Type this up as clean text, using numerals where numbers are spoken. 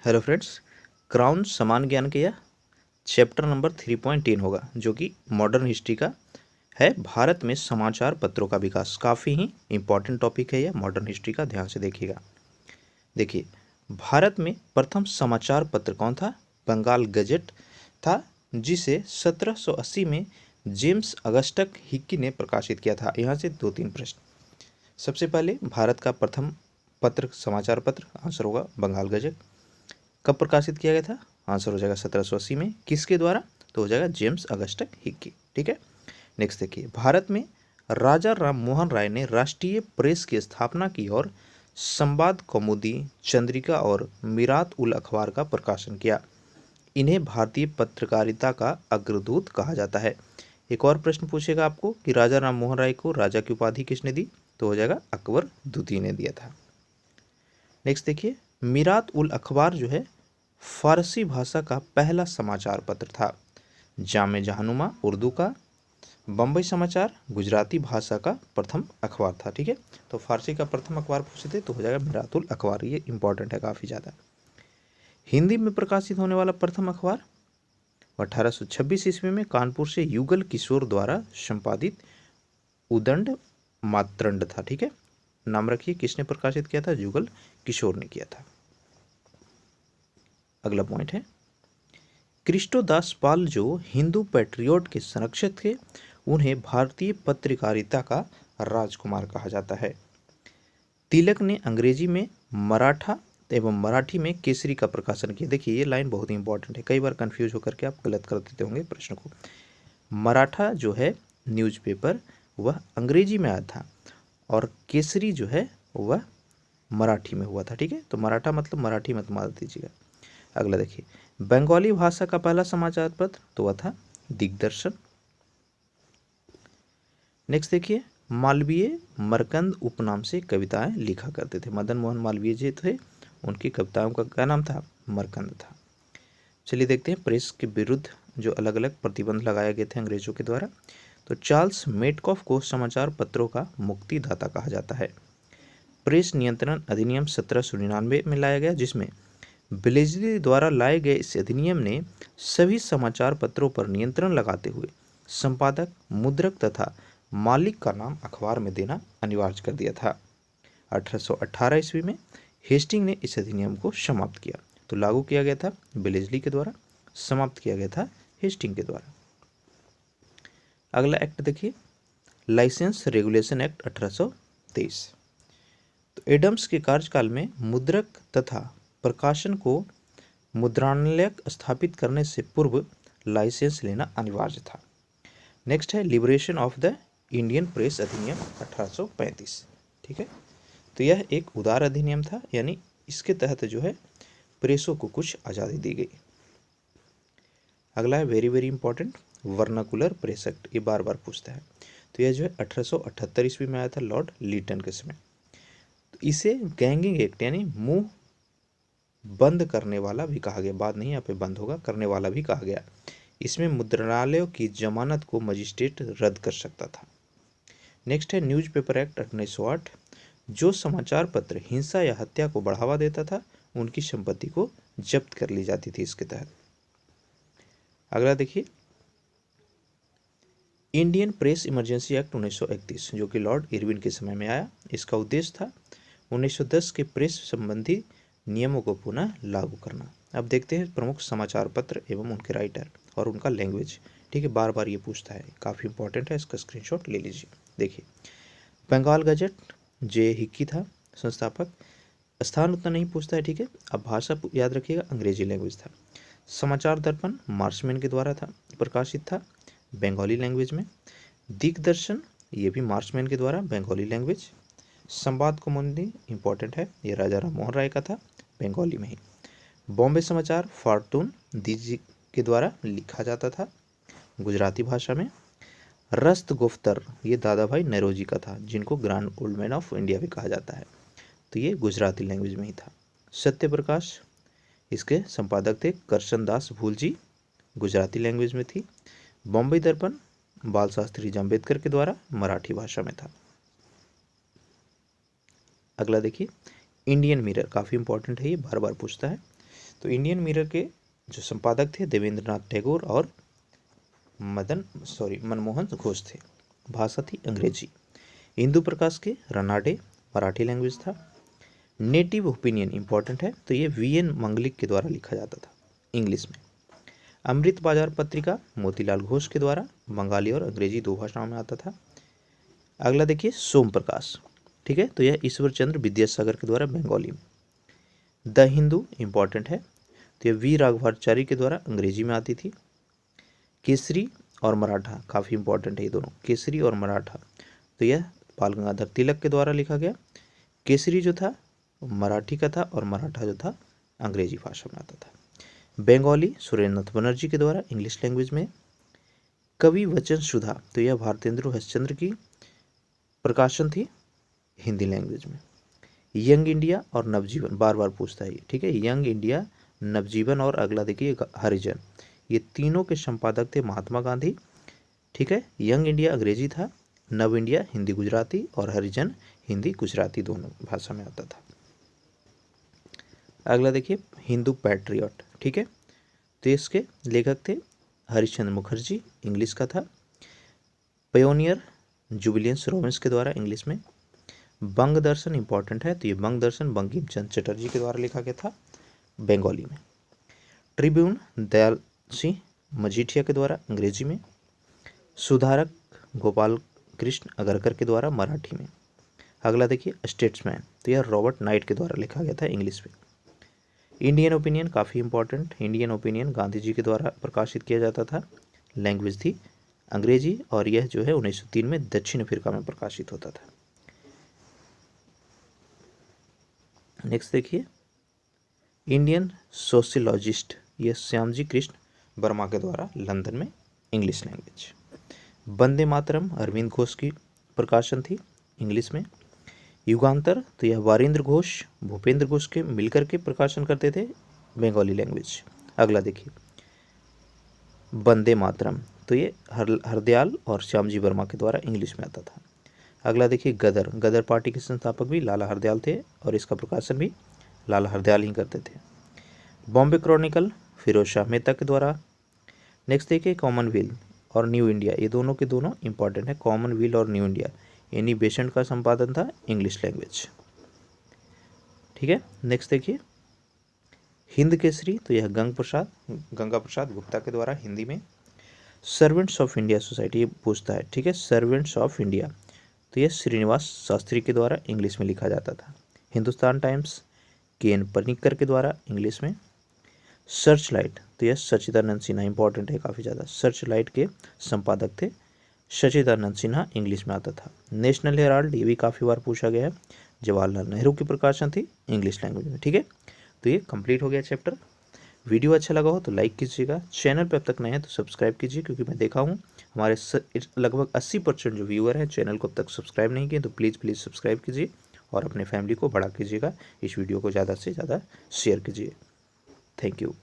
Hello friends, crown समान ज्ञान के यह चैप्टर नंबर 3.10 होगा जो कि मॉडर्न हिस्ट्री का है। भारत में समाचार पत्रों का विकास काफ़ी ही इम्पॉर्टेंट टॉपिक है यह मॉडर्न हिस्ट्री का, ध्यान से देखिएगा। देखिए, भारत में प्रथम समाचार पत्र कौन था? बंगाल गजेट था, जिसे 1780 में जेम्स अगस्टस हिक्की ने प्रकाशित किया था। यहाँ से 2-3 प्रश्न। सबसे पहले भारत का प्रथम पत्र समाचार पत्र, आंसर होगा बंगाल गजेट। कब प्रकाशित किया गया था? आंसर हो जाएगा 1780 में। किसके द्वारा? तो हो जाएगा जेम्स अगस्टस हिक्की। ठीक है, नेक्स्ट देखिए, भारत में राजा राम मोहन राय ने राष्ट्रीय प्रेस की स्थापना की और संवाद कौमुदी, चंद्रिका और मीरात उल अखबार का प्रकाशन किया। इन्हें भारतीय पत्रकारिता का अग्रदूत कहा जाता है। एक और प्रश्न पूछेगा आपको कि राजा राम मोहन राय को राजा की उपाधि किसने दी? तो हो जाएगा अकबर द्वितीय ने दिया था। नेक्स्ट देखिए, मीरात उल अखबार जो है फारसी भाषा का पहला समाचार पत्र था। जामे जहानुमा उर्दू का, बम्बई समाचार गुजराती भाषा का प्रथम अखबार था। ठीक है, तो फारसी का प्रथम अखबार पूछे थे तो हो जाएगा मीरात उल अखबार। ये इंपॉर्टेंट है काफ़ी ज़्यादा। हिंदी में प्रकाशित होने वाला प्रथम अखबार 1826 ईस्वी में कानपुर से युगल किशोर द्वारा संपादित उदंड मातरंड था। ठीक है, नाम रखिए किसने प्रकाशित किया था? युगल किशोर ने किया था। अगला पॉइंट है, कृष्णदास पाल जो हिंदू पैट्रियोट के संरक्षक थे, उन्हें भारतीय पत्रकारिता का राजकुमार कहा जाता है। तिलक ने अंग्रेजी में मराठा एवं मराठी में केसरी का प्रकाशन किया। देखिए, ये लाइन बहुत ही इंपॉर्टेंट है, कई बार कंफ्यूज होकर के आप गलत कर देते होंगे प्रश्न को। मराठा जो है न्यूज़पेपर वह अंग्रेजी में आया था और केसरी जो है वह मराठी में हुआ था। ठीक है, तो मराठा मतलब मराठी मत मार दीजिएगा। अगला देखिए, बंगाली भाषा का पहला समाचार पत्र तो वह था दिग्दर्शन। नेक्स्ट देखिए, मालवीय मरकंद उपनाम से कविताएं लिखा करते थे। मदन मोहन मालवीय जी थे, उनकी कविताओं का क्या नाम था? मरकंद था। चलिए देखते हैं प्रेस के विरुद्ध जो अलग अलग प्रतिबंध लगाए गए थे अंग्रेजों के द्वारा। तो चार्ल्स मेटकॉफ को समाचार पत्रों का मुक्तिदाता कहा जाता है। प्रेस नियंत्रण अधिनियम 1799 में लाया गया, जिसमें ब्लेजली द्वारा लाए गए इस अधिनियम ने सभी समाचार पत्रों पर नियंत्रण लगाते हुए संपादक, मुद्रक तथा मालिक का नाम अखबार में देना अनिवार्य कर दिया था। 1818 ईस्वी में हेस्टिंग ने इस अधिनियम को समाप्त किया। तो लागू किया गया था ब्लेजली के द्वारा, समाप्त किया गया था हेस्टिंग के द्वारा। अगला एक्ट देखिए, लाइसेंस रेगुलेशन एक्ट 1823। तो एडम्स के कार्यकाल में मुद्रक तथा प्रकाशन को मुद्रणालय स्थापित करने से पूर्व लाइसेंस लेना अनिवार्य था। नेक्स्ट है liberation of the Indian press अधिनियम 1835। ठीक है, तो यह एक उदार अधिनियम था, यानी इसके तहत जो है प्रेसों को कुछ आज़ादी दी गई। अगला है very very important, vernacular press act. ये बार बार पूछता है। तो यह जो है 1878 ईस्वी में आया था लॉर्ड लीटन के समय। तो इसे गैंगिंग एक्ट यानी मुंह बंद करने वाला भी कहा गया। बाद नहीं, यहाँ पे बंद होगा, करने वाला भी कहा गया। इसमें मुद्रणालयों की जमानत को मजिस्ट्रेट रद्द कर सकता था। नेक्स्ट है न्यूज़पेपर एक्ट 1908। जो समाचार पत्र हिंसा या हत्या को बढ़ावा देता था, उनकी संपत्ति को जब्त कर ली जाती थी इसके तहत। अगला देखिए, इंडियन प्रेस इमरजेंसी एक्ट 1931, जो कि लॉर्ड इरविन के समय में आया। इसका उद्देश्य था 1910 के प्रेस संबंधी नियमों को पुनः लागू करना। अब देखते हैं प्रमुख समाचार पत्र एवं उनके राइटर और उनका लैंग्वेज। ठीक है, बार बार ये पूछता है, काफ़ी इंपॉर्टेंट है, इसका स्क्रीनशॉट ले लीजिए। देखिए, बंगाल गजेट जे हिक्की था संस्थापक। स्थान उतना नहीं पूछता है। ठीक है, अब भाषा याद रखिएगा, अंग्रेजी लैंग्वेज था। समाचार दर्पण मार्शमैन के द्वारा था, प्रकाशित था बंगाली लैंग्वेज में। दिग्दर्शन ये भी मार्शमैन के द्वारा, बंगाली लैंग्वेज। संवाद कौमुदी इंपॉर्टेंट है, ये राजा राम मोहन राय का था, बंगाली में ही। बॉम्बे समाचार फार्टून दीजी के द्वारा लिखा जाता था, गुजराती भाषा में। रस्त गुफ्तर ये दादा भाई नौरोजी का था, जिनको grand old man of India भी कहा जाता है, तो ये गुजराती लैंग्वेज में ही था। सत्य प्रकाश इसके संपादक थे करशन दास भूलजी, गुजराती लैंग्वेज में थी। बॉम्बे दर्पण बाल शास्त्री अम्बेडकर के द्वारा, मराठी भाषा में था। अगला देखिए, इंडियन मिरर, काफ़ी इंपॉर्टेंट है, ये बार बार पूछता है। तो इंडियन मिरर के जो संपादक थे देवेंद्रनाथ टैगोर और मनमोहन घोष थे। भाषा थी अंग्रेजी। इंदु प्रकाश के रनाडे मराठी लैंग्वेज था। नेटिव ओपिनियन इंपॉर्टेंट है, तो ये वीएन मंगलिक के द्वारा लिखा जाता था इंग्लिश में। अमृत बाजार पत्रिका मोतीलाल घोष के द्वारा बंगाली और अंग्रेजी 2 भाषाओं में आता था। अगला देखिए सोम प्रकाश, ठीक है, तो यह ईश्वर चंद्र विद्यासागर के द्वारा बंगाली में। द हिंदू इंपॉर्टेंट है, तो यह वी राघवाचारी के द्वारा अंग्रेजी में आती थी। केसरी और मराठा काफ़ी इंपॉर्टेंट है ये दोनों, केसरी और मराठा, तो यह बाल गंगाधर तिलक के द्वारा लिखा गया। केसरी जो था मराठी का था और मराठा जो था अंग्रेजी भाषा में आता था। बंगाली सुरेंद्रनाथ बनर्जी के द्वारा इंग्लिश लैंग्वेज में। कवि वचन सुधा, तो यह भारतेंदु हरिश्चंद्र की प्रकाशन थी हिंदी लैंग्वेज में। यंग इंडिया और नवजीवन बार बार पूछता है, ठीक है, यंग इंडिया, नवजीवन और अगला देखिए हरिजन, ये तीनों के संपादक थे महात्मा गांधी, ठीक है। यंग इंडिया अंग्रेजी था, नव इंडिया हिंदी गुजराती और हरिजन हिंदी गुजराती दोनों भाषा में आता था। अगला देखिए हिंदू पैट्रियट, ठीक है, तो इसके लेखक थे हरिश्चंद्र मुखर्जी, इंग्लिश का था। पायोनियर जुबिलियंस रोमेंस के द्वारा इंग्लिश में। बंग दर्शन इंपॉर्टेंट है, तो ये बंग दर्शन बंकिम चंद्र चटर्जी के द्वारा लिखा गया था बंगाली में। ट्रिब्यून दयाल सिंह मजीठिया के द्वारा अंग्रेजी में। सुधारक गोपाल कृष्ण अगरकर के द्वारा मराठी में। अगला देखिए स्टेट्समैन, तो यह रॉबर्ट नाइट के द्वारा लिखा गया था इंग्लिश में। इंडियन ओपिनियन काफ़ी important, Indian opinion Gandhi ji के द्वारा प्रकाशित किया जाता था, लैंग्वेज थी अंग्रेजी और यह जो है 1903 में दक्षिण अफ्रीका में प्रकाशित होता था। नेक्स्ट देखिए इंडियन सोशियोलॉजिस्ट, यह श्यामजी कृष्ण वर्मा के द्वारा लंदन में इंग्लिश लैंग्वेज। वंदे मातरम अरविंद घोष की प्रकाशन थी इंग्लिश में। युगांतर, तो यह वारेंद्र घोष भूपेंद्र घोष के मिलकर के प्रकाशन करते थे बंगाली लैंग्वेज। अगला देखिए वंदे मातरम, तो ये हरदयाल और श्यामजी वर्मा के द्वारा इंग्लिश में आता था। अगला देखिए गदर, गदर पार्टी के संस्थापक भी लाला हरदयाल थे और इसका प्रकाशन भी लाला हरदयाल ही करते थे। बॉम्बे क्रॉनिकल फिरोज शाह मेहता के द्वारा। नेक्स्ट देखिए कॉमनवेल्थ और न्यू इंडिया, ये दोनों के दोनों इंपॉर्टेंट है, कॉमनवेल्थ और न्यू इंडिया, एनी बेसेंट का संपादन था इंग्लिश लैंग्वेज, ठीक है। नेक्स्ट देखिए हिंद केसरी, तो यह गंगा प्रसाद गुप्ता के द्वारा हिंदी में। सर्वेंट्स ऑफ इंडिया सोसाइटी, ये पूछता है, ठीक है, सर्वेंट्स ऑफ इंडिया, तो यह श्रीनिवास शास्त्री के द्वारा इंग्लिश में लिखा जाता था। Hindustan times K. N.. पनिक्कर के द्वारा इंग्लिश में। सर्च लाइट, तो यह सच्चिदानंद सिन्हा, इंपॉर्टेंट है काफ़ी ज़्यादा, सर्च लाइट के संपादक थे सच्चिदानंद सिन्हा, इंग्लिश में आता था। नेशनल हेराल्ड, ये भी काफ़ी बार पूछा गया है, जवाहरलाल नेहरू की प्रकाशन थी इंग्लिश लैंग्वेज में, ठीक है। तो ये कंप्लीट हो गया चैप्टर। वीडियो अच्छा लगा हो तो लाइक कीजिएगा, चैनल पर अब तक नए हैं तो सब्सक्राइब कीजिए, क्योंकि मैं देखा हूँ हमारे लगभग 80% जो व्यूअर हैं चैनल को अब तक सब्सक्राइब नहीं किए, तो प्लीज़ सब्सक्राइब कीजिए और अपने फैमिली को बड़ा कीजिएगा, इस वीडियो को ज़्यादा से ज़्यादा शेयर कीजिए। Thank you.